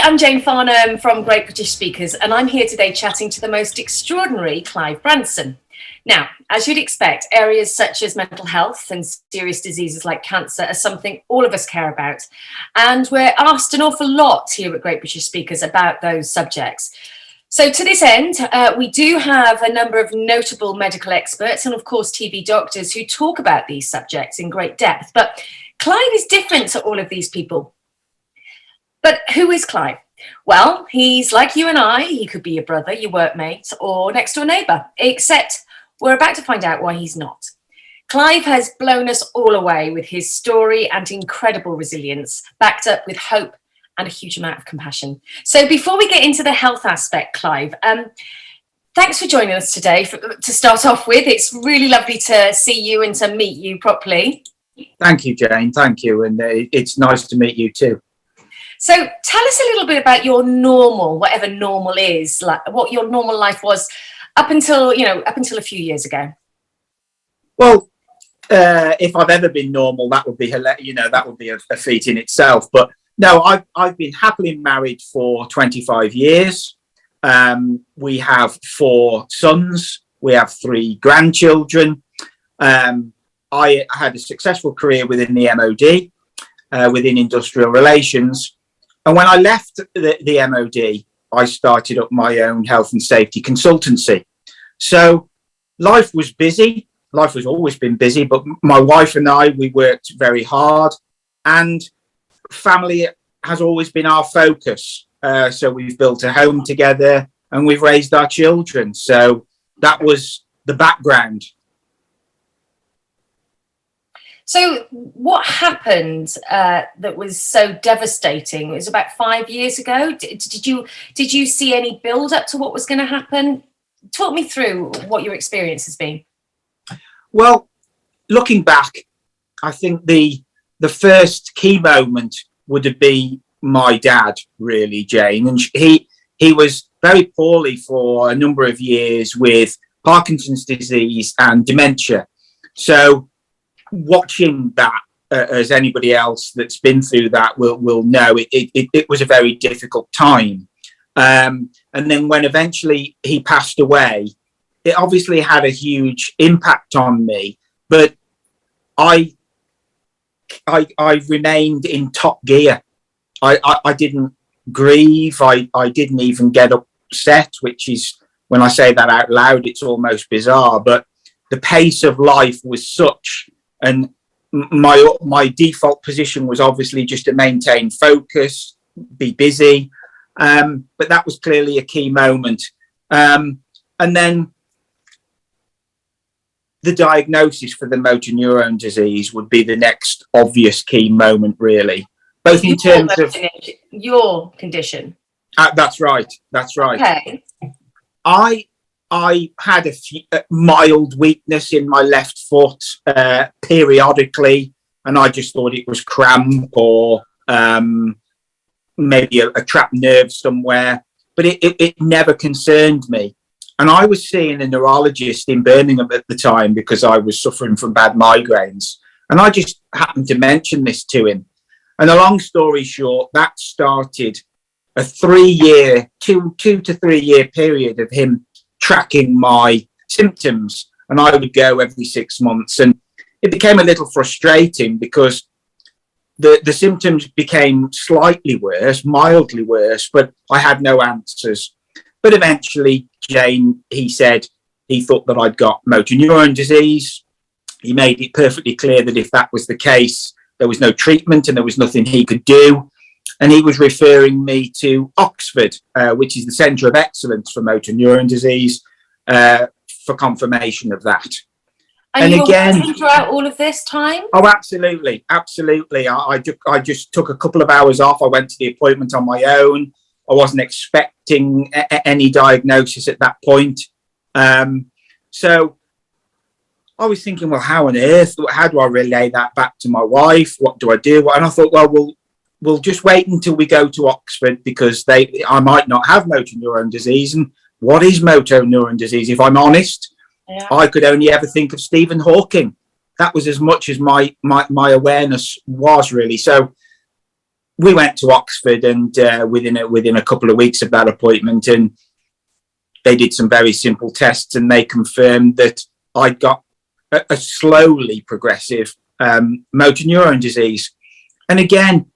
I'm Jane Farnham from Great British Speakers, and I'm here today chatting to the most extraordinary Clive Branson. Now, as you'd expect, areas such as mental health and serious diseases like cancer are something all of us care about. And we're asked an awful lot here at Great British Speakers about those subjects. So to this end, we do have a number of notable medical experts and of course TV doctors who talk about these subjects in great depth. But Clive is different to all of these people. But who is Clive? Well, he's like you and I. He could be your brother, your workmate, or next door neighbour, except we're about to find out why he's not. Clive has blown us all away with his story and incredible resilience, backed up with hope and a huge amount of compassion. So before we get into the health aspect, Clive, thanks for joining us today. To start off with, it's really lovely to see you and to meet you properly. Thank you, Jane. Thank you. And it's nice to meet you too. So tell us a little bit about your normal, whatever normal is, like what your normal life was up until a few years ago. Well, if I've ever been normal, that would be that would be a feat in itself. But no, I've been happily married for 25 years. We have 4 sons. We have 3 grandchildren. I had a successful career within the MOD, within industrial relations. And when I left the MOD, I started up my own health and safety consultancy. So life was busy. Life has always been busy, but my wife and I, we worked very hard, and family has always been our focus. So we've built a home together and we've raised our children. So that was the background. So what happened that was so devastating? It was about 5 years ago. Did you see any build up to what was going to happen? Talk me through what your experience has been. Well, looking back, I think the first key moment would have been my dad, really, Jane. And he was very poorly for a number of years with Parkinson's disease and dementia. So watching that, as anybody else that's been through that will know, it was a very difficult time. And then when eventually he passed away, it obviously had a huge impact on me. But I remained in top gear. I didn't grieve. I didn't even get upset, which is, when I say that out loud, it's almost bizarre. But the pace of life was such. And my default position was obviously just to maintain focus, be busy. But that was clearly a key moment. And then the diagnosis for the motor neurone disease would be the next obvious key moment, really. Both in terms of your condition. That's right. That's right. Okay. I had a mild weakness in my left foot periodically, and I just thought it was cramp or maybe a trapped nerve somewhere, but it never concerned me. And I was seeing a neurologist in Birmingham at the time because I was suffering from bad migraines, and I just happened to mention this to him. And a long story short, that started a 3-year, 2 to 3 year period of him tracking my symptoms, and I would go every 6 months, and it became a little frustrating because the symptoms became slightly worse, mildly worse, but I had no answers. But eventually, Jane, he said he thought that I'd got motor neuron disease. He made it perfectly clear that if that was the case, there was no treatment and there was nothing he could do. And he was referring me to Oxford, which is the Centre of Excellence for Motor Neuron Disease, for confirmation of that. And you were working throughout all of this time? Oh, absolutely. Absolutely. I just took a couple of hours off. I went to the appointment on my own. I wasn't expecting any diagnosis at that point. So I was thinking, well, how on earth, how do I relay that back to my wife? What do I do? And I thought, well, we'll just wait until we go to Oxford because I might not have motor neuron disease. And what is motor neuron disease? If I'm honest, I could only ever think of Stephen Hawking. That was as much as my awareness was, really. So we went to Oxford, and within a couple of weeks of that appointment, and they did some very simple tests, and they confirmed that I'd got a slowly progressive motor neuron disease. And again,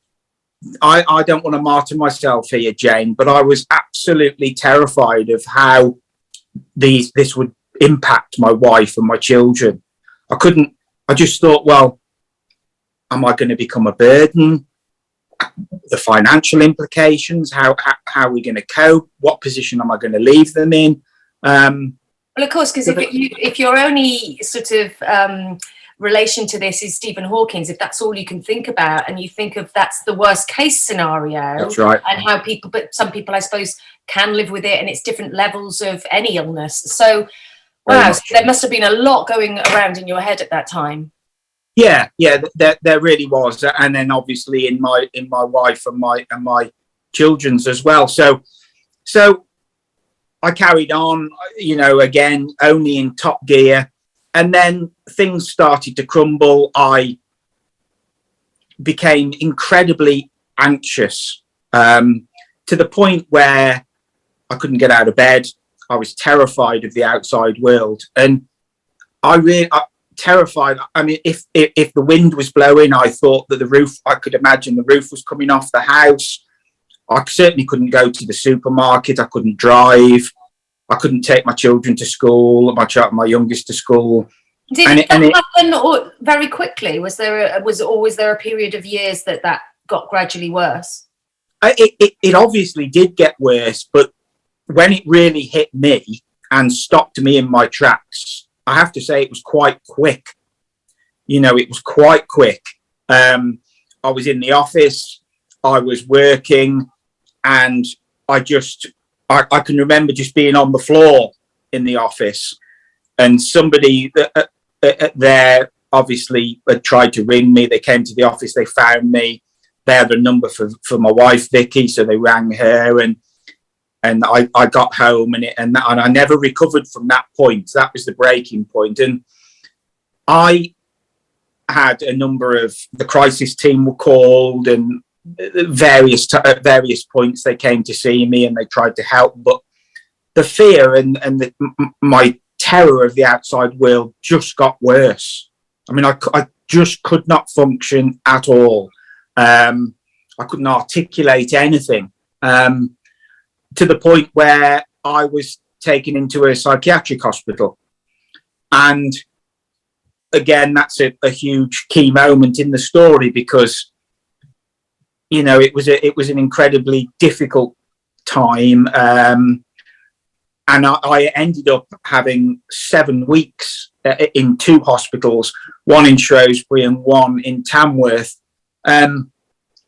I don't want to martyr myself here, Jane, but I was absolutely terrified of how this would impact my wife and my children. I just thought, well, am I going to become a burden? The financial implications, how are we going to cope? What position am I going to leave them in? Well, of course, because if your only sort of relation to this is Stephen Hawking's, if that's all you can think about, and you think of that's the worst case scenario, that's right, and how but some people, I suppose, can live with it, and it's different levels of any illness. So, wow, so there must have been a lot going around in your head at that time. Yeah, there really was, and then obviously in my wife and my children's as well. So I carried on, again, only in top gear. And then things started to crumble. I became incredibly anxious, to the point where I couldn't get out of bed. I was terrified of the outside world. And I terrified. I mean, if the wind was blowing, I thought that I could imagine the roof was coming off the house. I certainly couldn't go to the supermarket. I couldn't drive. I couldn't take my children to school, my youngest to school. Did it happen very quickly? Was there a period of years that got gradually worse? It obviously did get worse, but when it really hit me and stopped me in my tracks, I have to say it was quite quick. It was quite quick. I was in the office, I was working, and I can remember just being on the floor in the office, and somebody there obviously had tried to ring me. They came to the office, they found me. They had a number for my wife, Vicky, so they rang her, and I got home, and I never recovered from that point. That was the breaking point. And I had a number of the crisis team were called, and at various points they came to see me and they tried to help, but the fear and my terror of the outside world just got worse. I mean, I just could not function at all. I couldn't articulate anything, to the point where I was taken into a psychiatric hospital. And again, that's a huge key moment in the story, because it was an incredibly difficult time, and I ended up having 7 weeks in 2 hospitals, one in Shrewsbury and one in Tamworth. And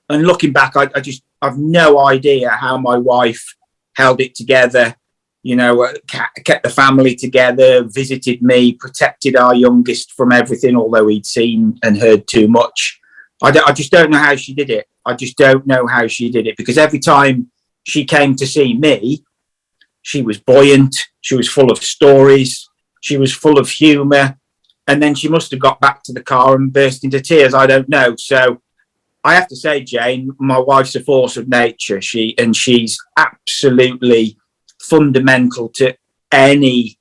looking back, I've no idea how my wife held it together. Kept the family together, visited me, protected our youngest from everything, although he'd seen and heard too much. I just don't know how she did it. I just don't know how she did it, because every time she came to see me, she was buoyant, she was full of stories, she was full of humour, and then she must have got back to the car and burst into tears. I don't know. So I have to say, Jane, my wife's a force of nature. She's absolutely fundamental to any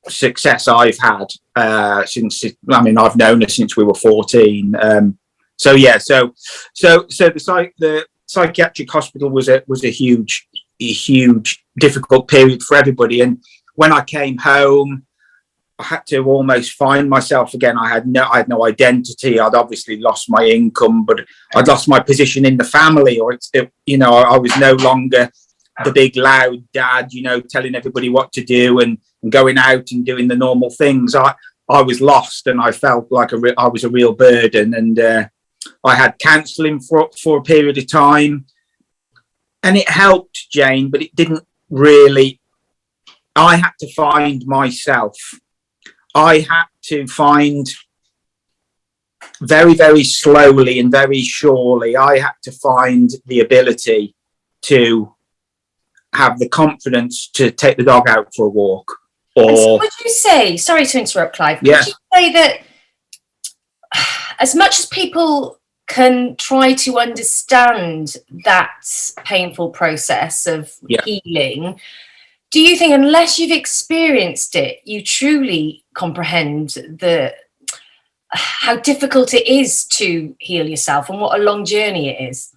success I've had I've known her since we were 14. So the psychiatric hospital was a huge, difficult period for everybody. And when I came home, I had to almost find myself again. I had no identity. I'd obviously lost my income, but I'd lost my position in the family, or I was no longer the big loud dad, telling everybody what to do and going out and doing the normal things. I was lost, and I felt like I was a real burden. And I had counselling for a period of time, and it helped, Jane, but it didn't really. I had to find myself. I had to find very, very slowly and very surely, I had to find the ability to have the confidence to take the dog out for a walk. Or so would you say, sorry to interrupt, Clive, yeah. Would you say that as much as people can try to understand that painful process of healing, do you think, unless you've experienced it, you truly comprehend how difficult it is to heal yourself and what a long journey it is?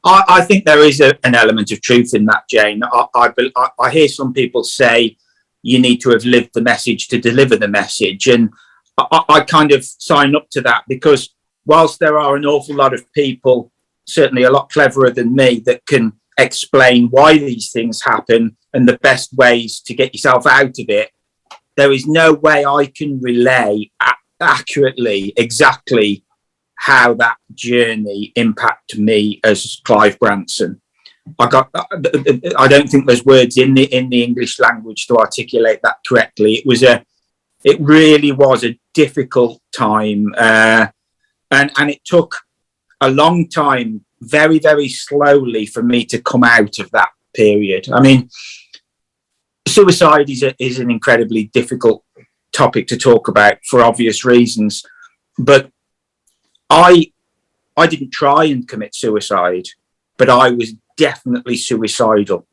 I think there is an element of truth in that, Jane. I hear some people say you need to have lived the message to deliver the message. And I kind of sign up to that, because whilst there are an awful lot of people, certainly a lot cleverer than me, that can explain why these things happen and the best ways to get yourself out of it, there is no way I can relay accurately exactly how that journey impacted me as Clive Branson. I don't think there's words in the English language to articulate that correctly. It really was a difficult time, and it took a long time, very, very slowly, for me to come out of that period. I mean, suicide is an incredibly difficult topic to talk about for obvious reasons, but I didn't try and commit suicide, but I was definitely suicidal.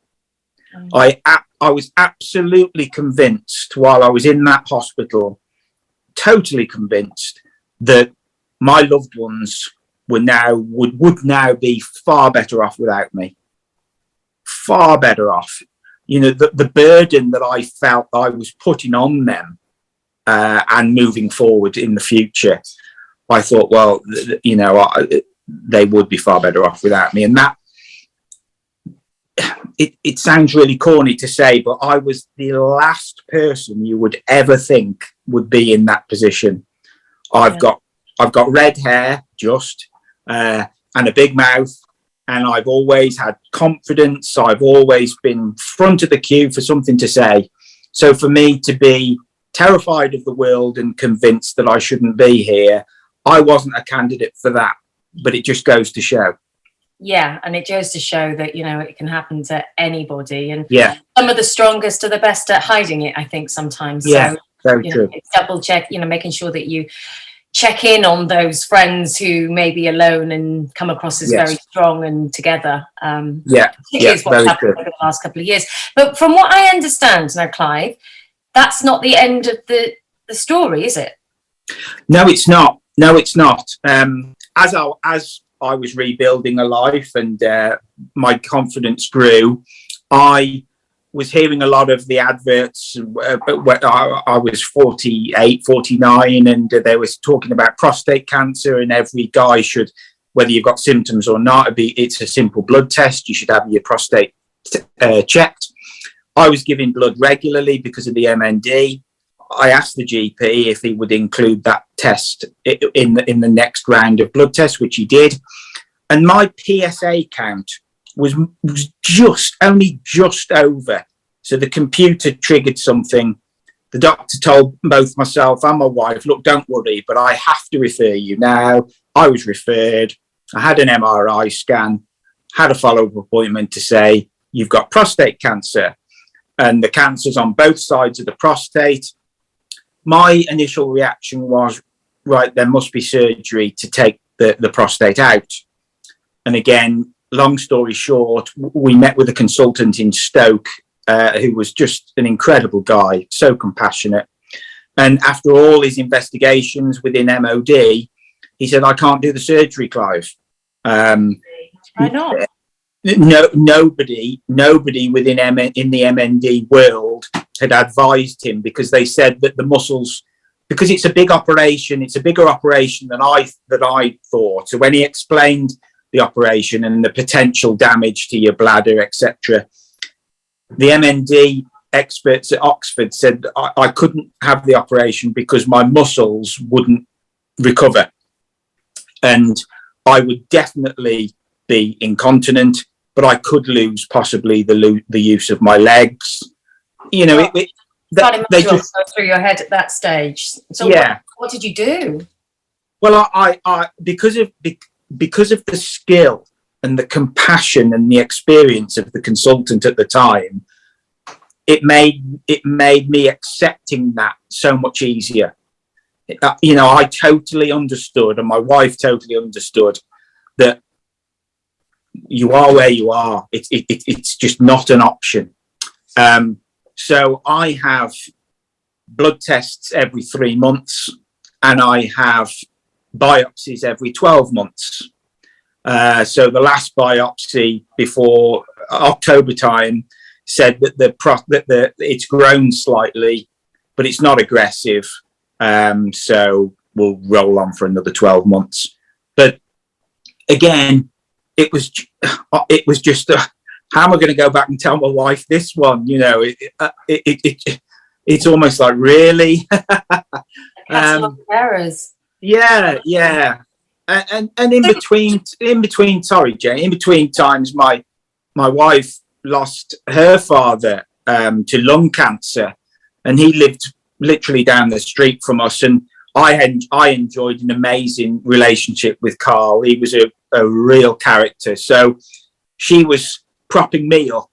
I was absolutely convinced, while I was in that hospital, totally convinced that my loved ones would now be far better off without me. Far better off. You know, the burden that I felt I was putting on them, and moving forward in the future, I thought, well, you know, they would be far better off without me. And that, it sounds really corny to say, but I was the last person you would ever think would be in that position. I've got red hair, and a big mouth, and I've always had confidence. I've always been front of the queue for something to say. So for me to be terrified of the world and convinced that I shouldn't be here, I wasn't a candidate for that. But it just goes to show. Yeah, and it goes to show that, you know, it can happen to anybody. And some of the strongest are the best at hiding it, I think, sometimes. Yeah, so, very true. It's double check, you know, making sure that you check in on those friends who may be alone and come across as very strong and together. Is what's happened over the last couple of years. But from what I understand now, Clive, that's not the end of the story, is it? No, it's not. No, it's not. As I was rebuilding a life and my confidence grew, I was hearing a lot of the adverts. I was 48, 49, and they were talking about prostate cancer, and every guy should, whether you've got symptoms or not, it's a simple blood test. You should have your prostate checked. I was giving blood regularly because of the MND. I asked the GP if he would include that test in the next round of blood tests, which he did. And my PSA count was just over. So the computer triggered something. The doctor told both myself and my wife, look, don't worry, but I have to refer you now. I was referred. I had an MRI scan, had a follow-up appointment to say, you've got prostate cancer. And the cancer's on both sides of the prostate. My initial reaction was, right, there must be surgery to take the prostate out. And again, long story short, we met with a consultant in Stoke who was just an incredible guy, so compassionate. And after all his investigations within MOD, he said, I can't do the surgery, Clive. Why not? No, nobody within in the MND world had advised him, because they said that the muscles, because it's a big operation, it's a bigger operation than I thought. So when he explained the operation and the potential damage to your bladder, etc., the MND experts at Oxford said I couldn't have the operation because my muscles wouldn't recover, and I would definitely be incontinent, but I could lose possibly the use of my legs. You know, they just go through your head at that stage. So what did you do? Well, I because of the skill and the compassion and the experience of the consultant at the time, it made me accepting that so much easier. I totally understood, and my wife totally understood that you are where you are. It's just not an option. So I have blood tests every 3 months, and I have biopsies every 12 months. So the last biopsy before October time said that it's grown slightly, but it's not aggressive. So we'll roll on for another 12 months. But again, it was just how am I going to go back and tell my wife this one? It's almost like, really. Errors. Yeah. And in between, sorry, Jane, in between times, my wife lost her father to lung cancer, and he lived literally down the street from us. And I enjoyed an amazing relationship with Carl. He was a real character. So she was propping me up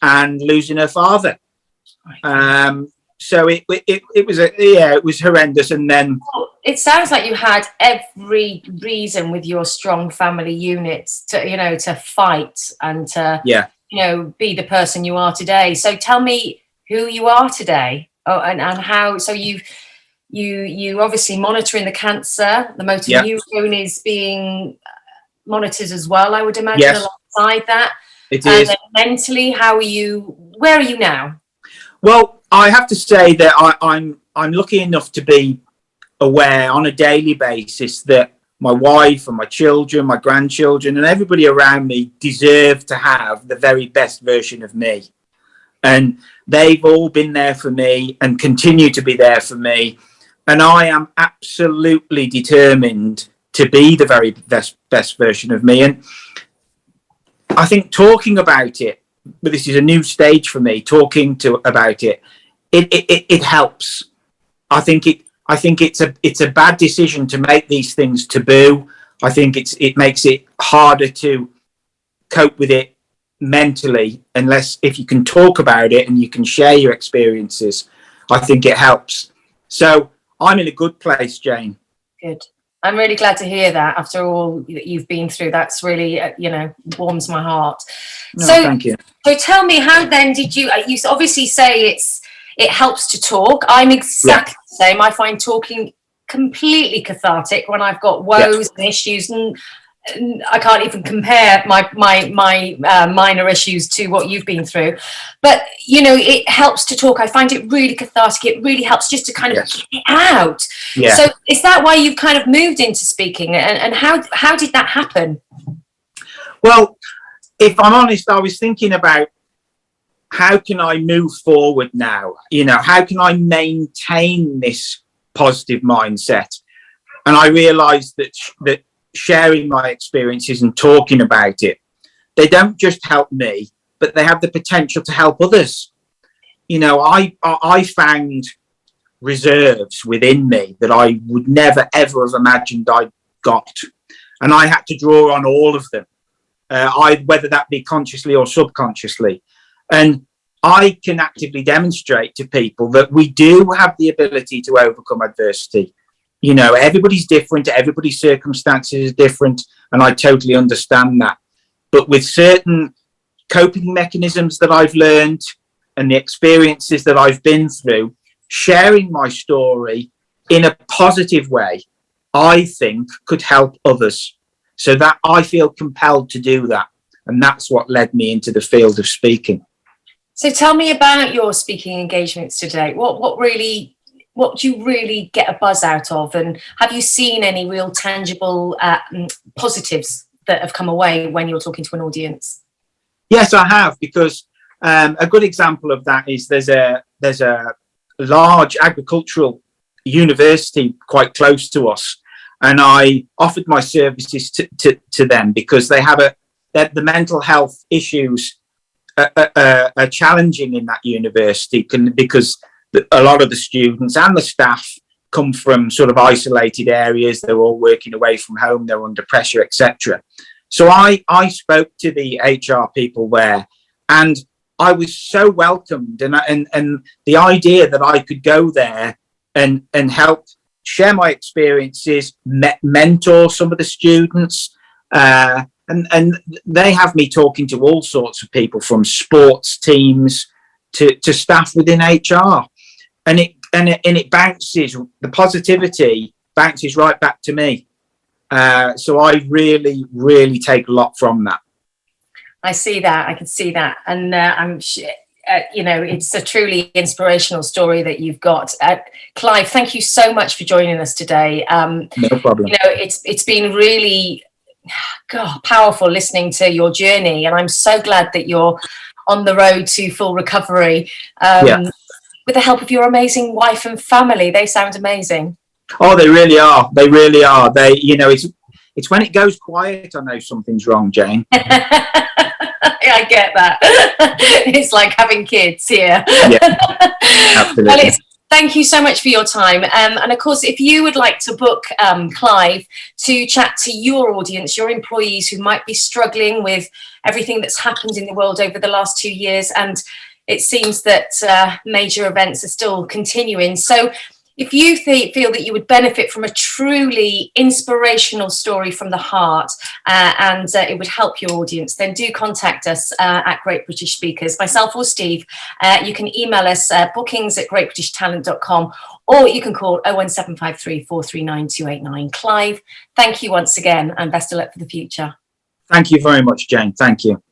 and losing her father. So it was horrendous. And then it sounds like you had every reason with your strong family units to fight and to be the person you are today. So tell me who you are today. Oh, and how? So you obviously monitoring the cancer. The motor neurone is being monitored as well, I would imagine, alongside that. It is. And then mentally, how are you? Where are you now? Well, I have to say that I'm lucky enough to be aware on a daily basis that my wife and my children, my grandchildren, and everybody around me deserve to have the very best version of me. And they've all been there for me and continue to be there for me. And I am absolutely determined to be the very best version of me. And I think talking about it, but this is a new stage for me, talking about it, it helps. I think it's a bad decision to make these things taboo. I think it makes it harder to cope with it mentally, unless if you can talk about it and you can share your experiences. I think it helps. So I'm in a good place, Jane. Good. I'm really glad to hear that after all that you've been through. That's really, warms my heart. No, thank you. So tell me, how then did you obviously say it helps to talk. I'm exactly the same. I find talking completely cathartic when I've got woes and issues, and I can't even compare my minor issues to what you've been through. But it helps to talk. I find it really cathartic. It really helps just to kind of get it out. Yeah. So is that why you've kind of moved into speaking? And how did that happen? Well, if I'm honest, I was thinking about how can I move forward now? How can I maintain this positive mindset? And I realized that sharing my experiences and talking about it, they don't just help me, but they have the potential to help others. I found reserves within me that I would never ever have imagined I'd got, and I had to draw on all of them, whether that be consciously or subconsciously. And I can actively demonstrate to people that we do have the ability to overcome adversity. Everybody's different, everybody's circumstances are different, and I totally understand that. But with certain coping mechanisms that I've learned and the experiences that I've been through, sharing my story in a positive way, I think could help others. So that I feel compelled to do that. And that's what led me into the field of speaking. So tell me about your speaking engagements today. What do you really get a buzz out of? And have you seen any real tangible positives that have come away when you're talking to an audience? Yes, I have, because a good example of that is there's a large agricultural university quite close to us, and I offered my services to them because they have the mental health issues are challenging in that university because a lot of the students and the staff come from sort of isolated areas. They're all working away from home. They're under pressure, etc. So I spoke to the HR people there, and I was so welcomed. And the idea that I could go there and help share my experiences, mentor some of the students, and they have me talking to all sorts of people, from sports teams to staff within HR, and it bounces, the positivity bounces right back to me. So I really take a lot from that. I see that. I can see that, and it's a truly inspirational story that you've got. Clive, thank you so much for joining us today. No problem. It's been really powerful listening to your journey, and I'm so glad that you're on the road to full recovery with the help of your amazing wife and family. They sound amazing. Oh, they really are. They really are. It's when it goes quiet I know something's wrong, Jane. I get that. It's like having kids here. Yeah, absolutely. Thank you so much for your time. And of course, if you would like to book Clive to chat to your audience, your employees who might be struggling with everything that's happened in the world over the last 2 years, and it seems that major events are still continuing. So if you feel that you would benefit from a truly inspirational story from the heart and it would help your audience, then do contact us at Great British Speakers, myself or Steve. You can email us bookings@greatbritishtalent.com, or you can call 01753 439 289. Clive, thank you once again, and best of luck for the future. Thank you very much, Jane. Thank you.